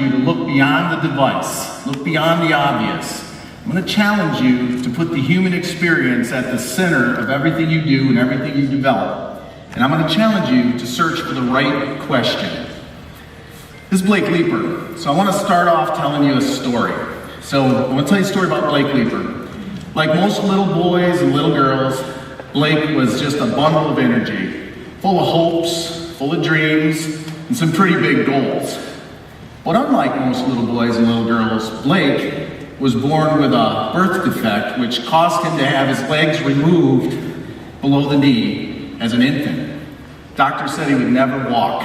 you to look beyond the device, look beyond the obvious. I'm going to challenge you to put the human experience at the center of everything you do and everything you develop. And I'm going to challenge you to search for the right question. This is Blake Leeper. So I want to start off telling you a story. So I want to tell you a story about Blake Leeper. Like most little boys and little girls, Blake was just a bundle of energy, full of hopes, full of dreams, and some pretty big goals. But unlike most little boys and little girls, Blake was born with a birth defect which caused him to have his legs removed below the knee as an infant. Doctors said he would never walk.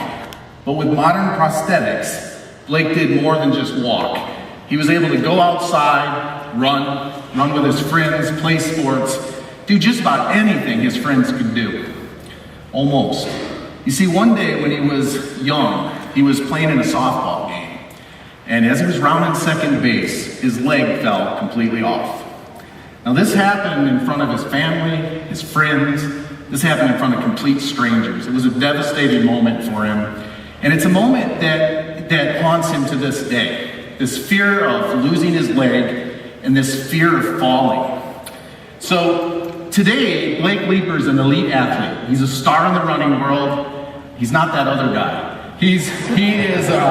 But with modern prosthetics, Blake did more than just walk. He was able to go outside, run with his friends, play sports, do just about anything his friends could do. Almost. You see, one day when he was young, he was playing in a softball game. And as he was rounding second base, his leg fell completely off. Now this happened in front of his family, his friends. This happened in front of complete strangers. It was a devastating moment for him. And it's a moment that haunts him to this day. This fear of losing his leg and this fear of falling. So today, Blake Leeper is an elite athlete. He's a star in the running world. He's not that other guy. He is a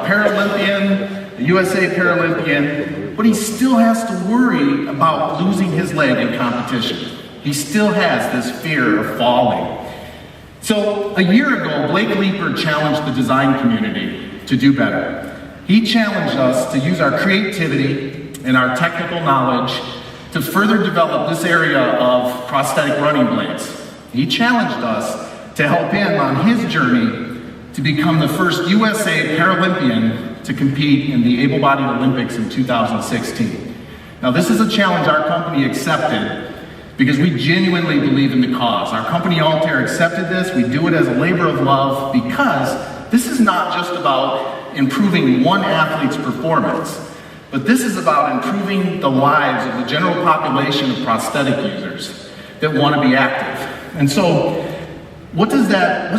Paralympian, a USA Paralympian, but he still has to worry about losing his leg in competition. He still has this fear of falling. So a year ago, Blake Leeper challenged the design community to do better. He challenged us to use our creativity and our technical knowledge to further develop this area of prosthetic running blades. He challenged us to help him on his journey to become the first USA Paralympian to compete in the able-bodied Olympics in 2016. Now this is a challenge our company accepted because we genuinely believe in the cause. Our company Altair accepted this. We do it as a labor of love because this is not just about improving one athlete's performance, but this is about improving the lives of the general population of prosthetic users that want to be active. And so what does the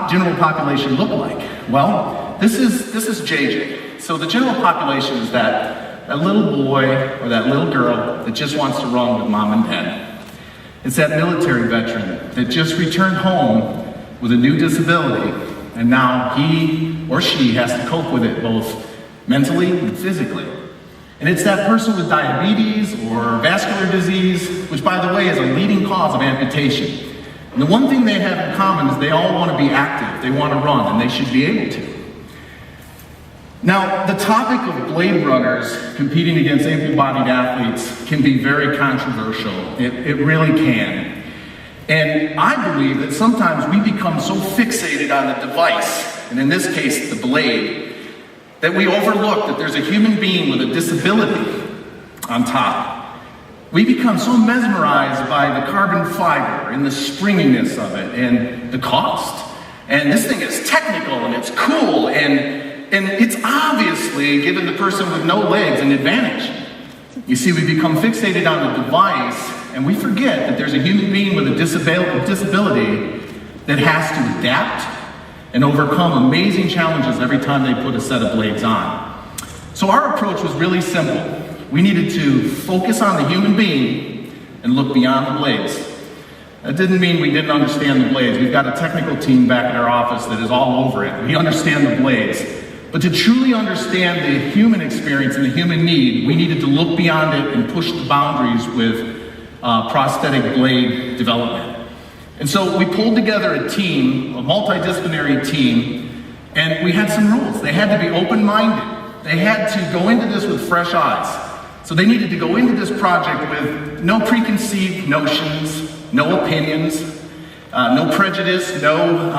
general population look like? Well, this is JJ. So the general population is that little boy or that little girl that just wants to run with mom and dad. It's that military veteran that just returned home with a new disability, and now he or she has to cope with it both mentally and physically. And it's that person with diabetes or vascular disease, which by the way is a leading cause of amputation. And the one thing they have in common is they all want to be active, they want to run, and they should be able to. Now, the topic of blade runners competing against able-bodied athletes can be very controversial. It really can. And I believe that sometimes we become so fixated on the device, and in this case, the blade, that we overlook that there's a human being with a disability on top. We become so mesmerized by the carbon fiber and the springiness of it and the cost. And this thing is technical and it's cool and it's obviously given the person with no legs an advantage. You see, we become fixated on the device and we forget that there's a human being with a disability that has to adapt and overcome amazing challenges every time they put a set of blades on. So our approach was really simple. We needed to focus on the human being and look beyond the blades. That didn't mean we didn't understand the blades. We've got a technical team back in our office that is all over it. We understand the blades. But to truly understand the human experience and the human need, we needed to look beyond it and push the boundaries with prosthetic blade development. And so we pulled together a team, a multidisciplinary team, and we had some rules. They had to be open-minded. They had to go into this with fresh eyes. So they needed to go into this project with no preconceived notions, no opinions, no prejudice, no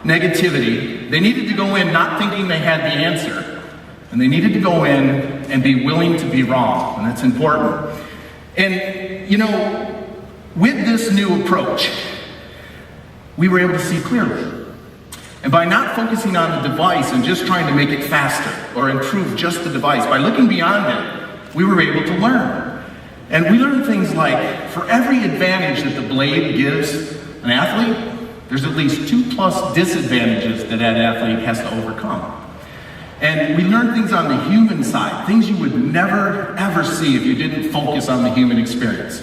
negativity. They needed to go in not thinking they had the answer. And they needed to go in and be willing to be wrong. And that's important. And, you know, with this new approach, we were able to see clearly. And by not focusing on the device and just trying to make it faster or improve just the device, by looking beyond it, we were able to learn. And we learned things like, for every advantage that the blade gives an athlete, There's at least 2+ disadvantages that athlete has to overcome. And we learn things on the human side, things you would never, ever see if you didn't focus on the human experience.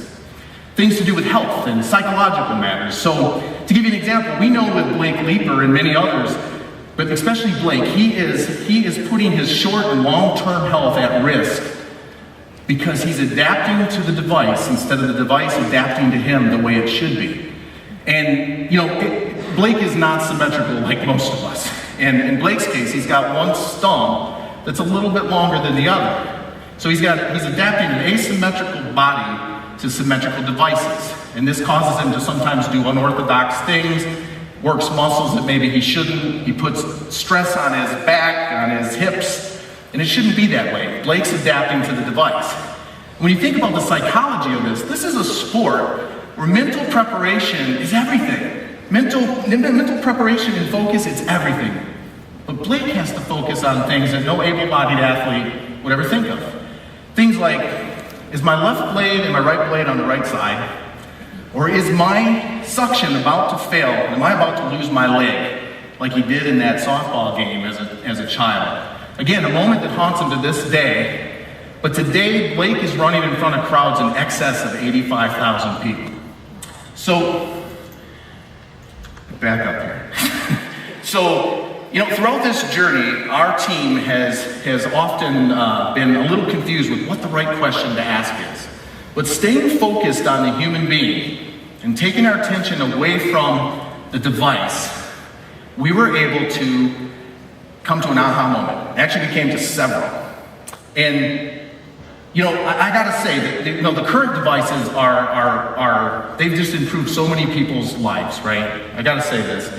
Things to do with health and psychological matters. So, to give you an example, we know with Blake Leeper and many others, but especially Blake, he is putting his short and long-term health at risk because he's adapting to the device instead of the device adapting to him the way it should be. And, Blake is not symmetrical like most of us. And in Blake's case, he's got one thumb that's a little bit longer than the other. So he's adapting an asymmetrical body to symmetrical devices. And this causes him to sometimes do unorthodox things, works muscles that maybe he shouldn't. He puts stress on his back, on his hips, and it shouldn't be that way. Blake's adapting to the device. When you think about the psychology of this is a sport where mental preparation is everything. Mental preparation and focus, it's everything. But Blake has to focus on things that no able-bodied athlete would ever think of. Things like, is my left blade and my right blade on the right side? Or is my suction about to fail? Am I about to lose my leg like he did in that softball game as a child? Again, a moment that haunts him to this day. But today, Blake is running in front of crowds in excess of 85,000 people. So, back up here. So, throughout this journey, our team has often been a little confused with what the right question to ask is. But staying focused on the human being and taking our attention away from the device, we were able to come to an aha moment. Actually, we came to several. And I gotta say that the current devices they've just improved so many people's lives, right? I gotta say this.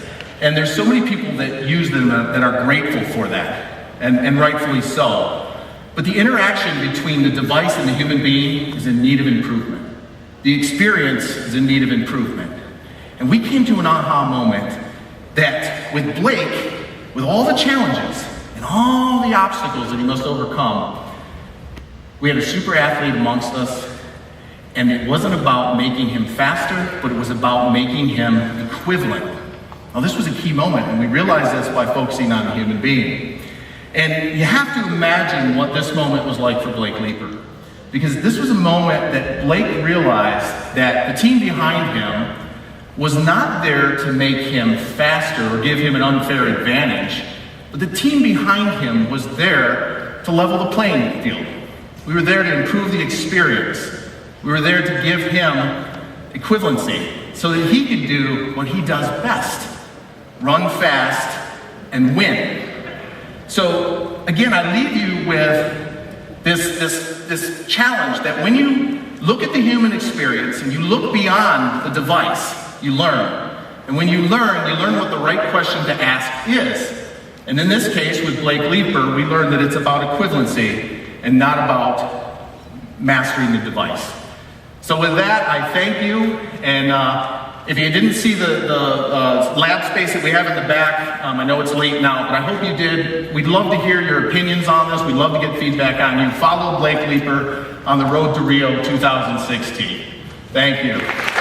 And there's so many people that use them that are grateful for that, and rightfully so. But the interaction between the device and the human being is in need of improvement. The experience is in need of improvement. And we came to an aha moment that with Blake, with all the challenges and all the obstacles that he must overcome, we had a super athlete amongst us, and it wasn't about making him faster, but it was about making him equivalent. Now, this was a key moment, and we realized this by focusing on the human being. And you have to imagine what this moment was like for Blake Leeper, because this was a moment that Blake realized that the team behind him was not there to make him faster or give him an unfair advantage, but the team behind him was there to level the playing field. We were there to improve the experience. We were there to give him equivalency so that he could do what he does best, run fast and win. So again, I leave you with this challenge that when you look at the human experience and you look beyond the device, you learn. And when you learn what the right question to ask is. And in this case, with Blake Leeper, we learned that it's about equivalency and not about mastering the device. So with that, I thank you. And if you didn't see the lab space that we have in the back, I know it's late now, but I hope you did. We'd love to hear your opinions on this. We'd love to get feedback on you. Follow Blake Leeper on the road to Rio 2016. Thank you.